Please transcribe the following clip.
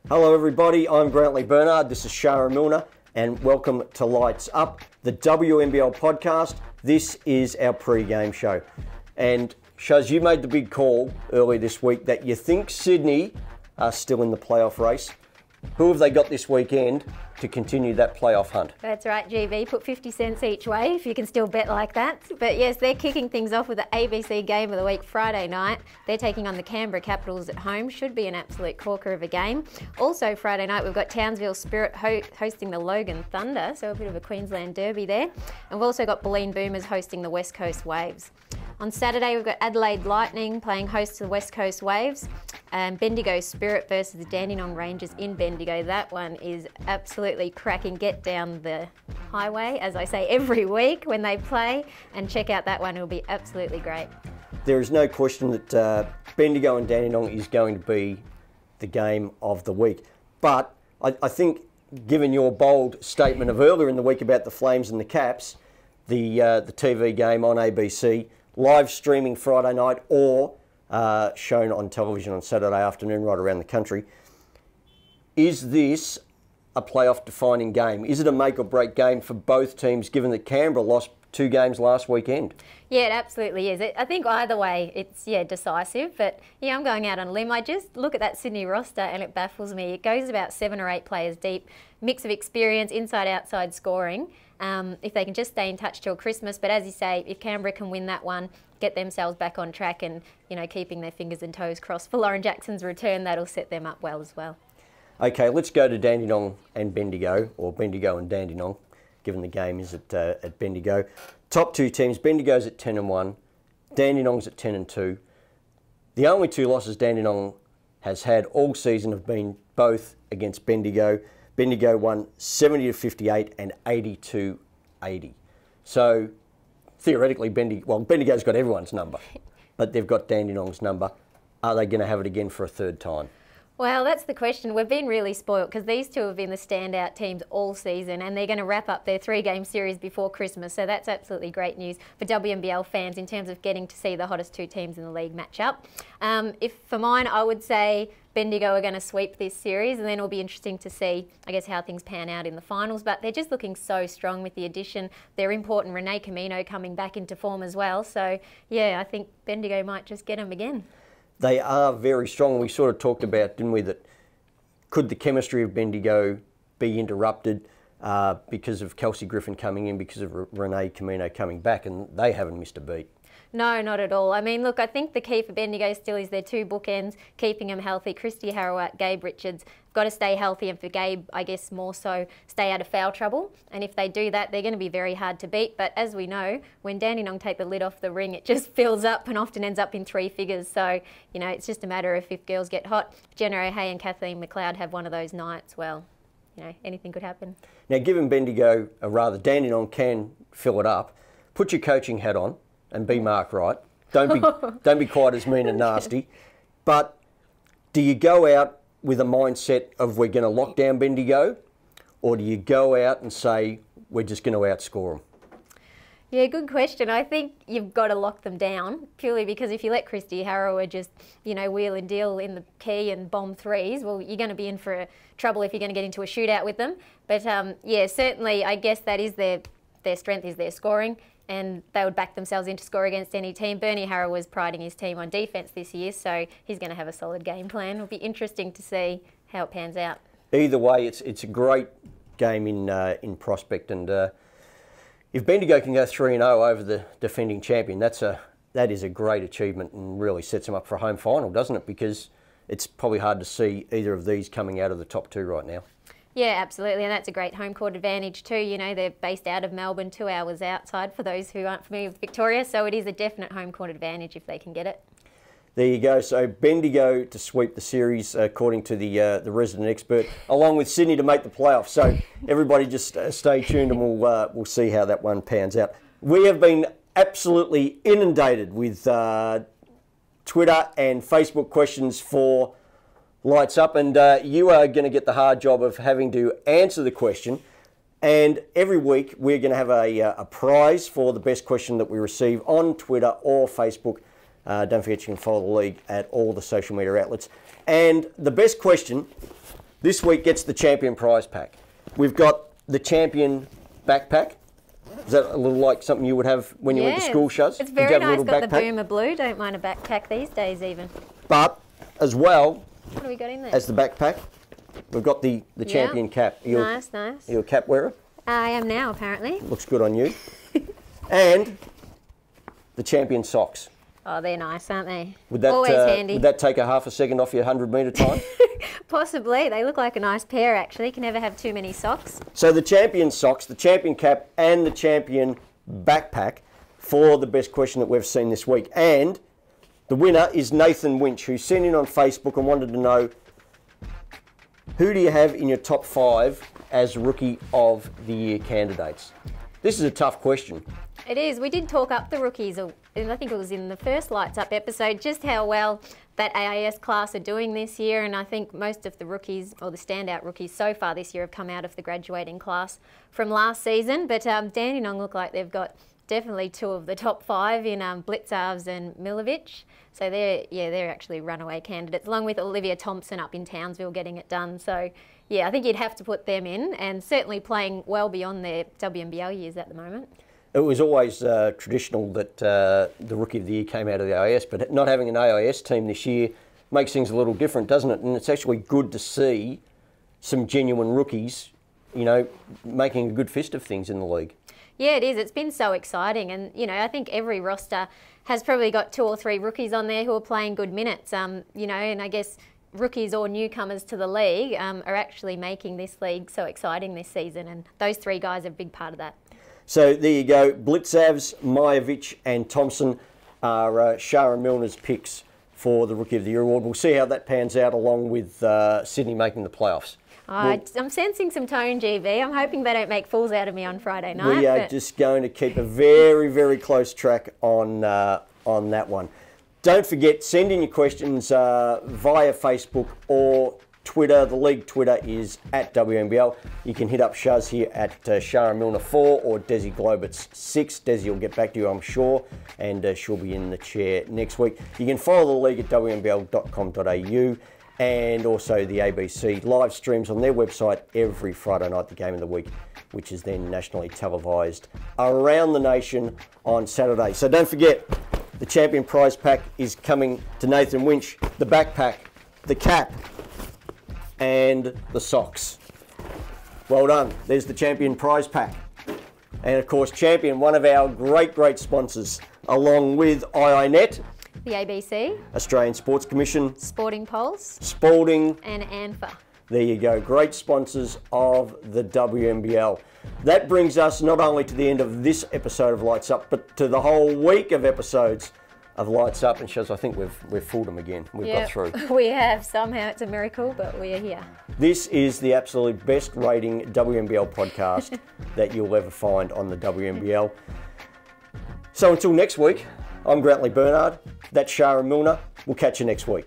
Hello everybody, I'm Grantley Bernard, this is Shara Milner, and welcome to Lights Up, the WNBL podcast. This is our pre-game show. And Shaz, you made the big call earlier this week that you think Sydney are still in the playoff race. Who have they got this weekend to continue that playoff hunt? That's right, GB. Put 50 cents each way if you can still bet like that. But yes, they're kicking things off with the ABC game of the week Friday night. They're taking on the Canberra Capitals at home. Should be an absolute corker of a game. Also Friday night, we've got Townsville Spirit hosting the Logan Thunder, so a bit of a Queensland derby there. And we've also got Bulleen Boomers hosting the West Coast Waves. On Saturday, we've got Adelaide Lightning playing host to the West Coast Waves. Bendigo Spirit versus the Dandenong Rangers in Bendigo. That one is absolutely cracking. Get down the highway, as I say every week when they play, and check out that one. It'll be absolutely great. There is no question that Bendigo and Dandenong is going to be the game of the week. But I think, given your bold statement of earlier in the week about the Flames and the Caps, the TV game on ABC, live streaming Friday night or shown on television on Saturday afternoon right around the country. Is this a playoff defining game? Is it a make or break game for both teams, given that Canberra lost 2 games last weekend? Yeah, it absolutely is. I think either way it's decisive, but I'm going out on a limb. I just look at that Sydney roster and it baffles me. It goes about 7 or 8 players deep, mix of experience, inside outside scoring. If they can just stay in touch till Christmas, but as you say, if Canberra can win that one, get themselves back on track and keeping their fingers and toes crossed for Lauren Jackson's return, that'll set them up well as well. Okay, let's go to Dandenong and Bendigo, or Bendigo and Dandenong, given the game is at Bendigo. Top 2 teams, Bendigo's at 10-1, Dandenong's at 10-2. The only 2 losses Dandenong has had all season have been both against Bendigo. Bendigo won 70-58 and 80-80. So theoretically, Bendigo's got everyone's number, but they've got Dandenong's number. Are they going to have it again for a third time? Well, that's the question. We've been really spoilt because these 2 have been the standout teams all season, and they're going to wrap up their 3-game series before Christmas. So that's absolutely great news for WNBL fans in terms of getting to see the hottest 2 teams in the league match up. If for mine, I would say Bendigo are going to sweep this series, and then it'll be interesting to see, I guess, how things pan out in the finals. But they're just looking so strong with the addition. They're important Renee Camino coming back into form as well. So, yeah, I think Bendigo might just get them again. They are very strong. We sort of talked about, didn't we, that could the chemistry of Bendigo be interrupted because of Kelsey Griffin coming in, because of Renee Camino coming back, and they haven't missed a beat. No, not at all. I mean, look, I think the key for Bendigo still is their 2 bookends, keeping them healthy. Christy Harrowat, Gabe Richards, got to stay healthy, and for Gabe, I guess more so, stay out of foul trouble. And if they do that, they're going to be very hard to beat. But as we know, when Dandenong take the lid off the ring, it just fills up and often ends up in 3 figures. So, it's just a matter of if girls get hot. Jenna O'Hay and Kathleen McLeod have one of those nights, well, anything could happen. Now, given Bendigo, or rather Dandenong can fill it up, put your coaching hat on and be Mark Wright. Don't be quite as mean and nasty. But do you go out with a mindset of we're going to lock down Bendigo, or do you go out and say we're just going to outscore them? Yeah, good question. I think you've got to lock them down, purely because if you let Christy Harrower just, wheel and deal in the key and bomb 3s, well, you're going to be in for trouble if you're going to get into a shootout with them. But certainly, I guess that is their strength, is their scoring, and they would back themselves in to score against any team. Bernie Harrow was priding his team on defence this year, so he's going to have a solid game plan. It'll be interesting to see how it pans out. Either way, it's a great game in prospect, and if Bendigo can go 3-0 over the defending champion, that is a great achievement and really sets them up for a home final, doesn't it? Because it's probably hard to see either of these coming out of the top 2 right now. Yeah, absolutely, and that's a great home court advantage too. They're based out of Melbourne, 2 hours outside for those who aren't familiar with Victoria, so it is a definite home court advantage if they can get it. There you go. So Bendigo to sweep the series, according to the resident expert, along with Sydney to make the playoffs. So everybody just stay tuned, and we'll see how that one pans out. We have been absolutely inundated with Twitter and Facebook questions for Lights Up, and you are going to get the hard job of having to answer the question. And every week we're going to have a prize for the best question that we receive on Twitter or Facebook. Don't forget you can follow the league at all the social media outlets. And the best question this week gets the champion prize pack. We've got the champion backpack. Is that a little like something you would have when you went to school, Shuz? It's very nice. Got the Boomer Blue. Don't mind a backpack these days even. But as well, what have we got in there? As the backpack, we've got the champion cap. Nice. Are you a cap wearer? I am now, apparently. Looks good on you. And the champion socks. Oh, they're nice, aren't they? Always handy. Would that take a half a second off your 100-metre time? Possibly. They look like a nice pair, actually. You can never have too many socks. So the champion socks, the champion cap, and the champion backpack for the best question that we've seen this week. And the winner is Nathan Winch, who sent in on Facebook and wanted to know, who do you have in your top 5 as Rookie of the Year candidates? This is a tough question. It is. We did talk up the rookies, and I think it was in the first Lights Up episode, just how well that AIS class are doing this year. And I think most of the rookies, or the standout rookies so far this year, have come out of the graduating class from last season. But Dandenong look like they've got definitely 2 of the top 5 in Blitzarves and Milovic. So they're actually runaway candidates, along with Olivia Thompson up in Townsville getting it done. So yeah, I think you'd have to put them in, and certainly playing well beyond their WNBL years at the moment. It was always traditional that the Rookie of the Year came out of the AIS, but not having an AIS team this year makes things a little different, doesn't it? And it's actually good to see some genuine rookies, you know, making a good fist of things in the league. Yeah, it is. It's been so exciting. And, you know, I think every roster has probably got 2 or 3 rookies on there who are playing good minutes, you know, and I guess rookies or newcomers to the league are actually making this league so exciting this season. And those 3 guys are a big part of that. So there you go. Blitzavs, Majovic and Thompson are Shara Milner's picks for the Rookie of the Year award. We'll see how that pans out, along with Sydney making the playoffs. I'm sensing some tone, GB. I'm hoping they don't make fools out of me on Friday night. We are just going to keep a very, very close track on that one. Don't forget, send in your questions via Facebook or Twitter. The league Twitter is @WNBL. You can hit up Shuz here at Shara Milner 4 or Desi Globitz 6. Desi will get back to you, I'm sure, and she'll be in the chair next week. You can follow the league at WNBL.com.au, and also the ABC live streams on their website every Friday night, the game of the week, which is then nationally televised around the nation on Saturday. So don't forget, the champion prize pack is coming to Nathan Winch, the backpack, the cap, and the socks. Well done. There's the champion prize pack. And of course, Champion, one of our great sponsors, along with IINet, the ABC, Australian Sports Commission, Sporting Pulse, Spalding, and ANFA. There you go. Great sponsors of the WNBL. That brings us not only to the end of this episode of Lights Up, but to the whole week of episodes of Lights Up. And Shuz, I think we've fooled them again. We've got through. We have. Somehow it's a miracle, but we are here. This is the absolute best rating WNBL podcast that you'll ever find on the WNBL. So until next week, I'm Grantley Bernard. That's Shara Milner. We'll catch you next week.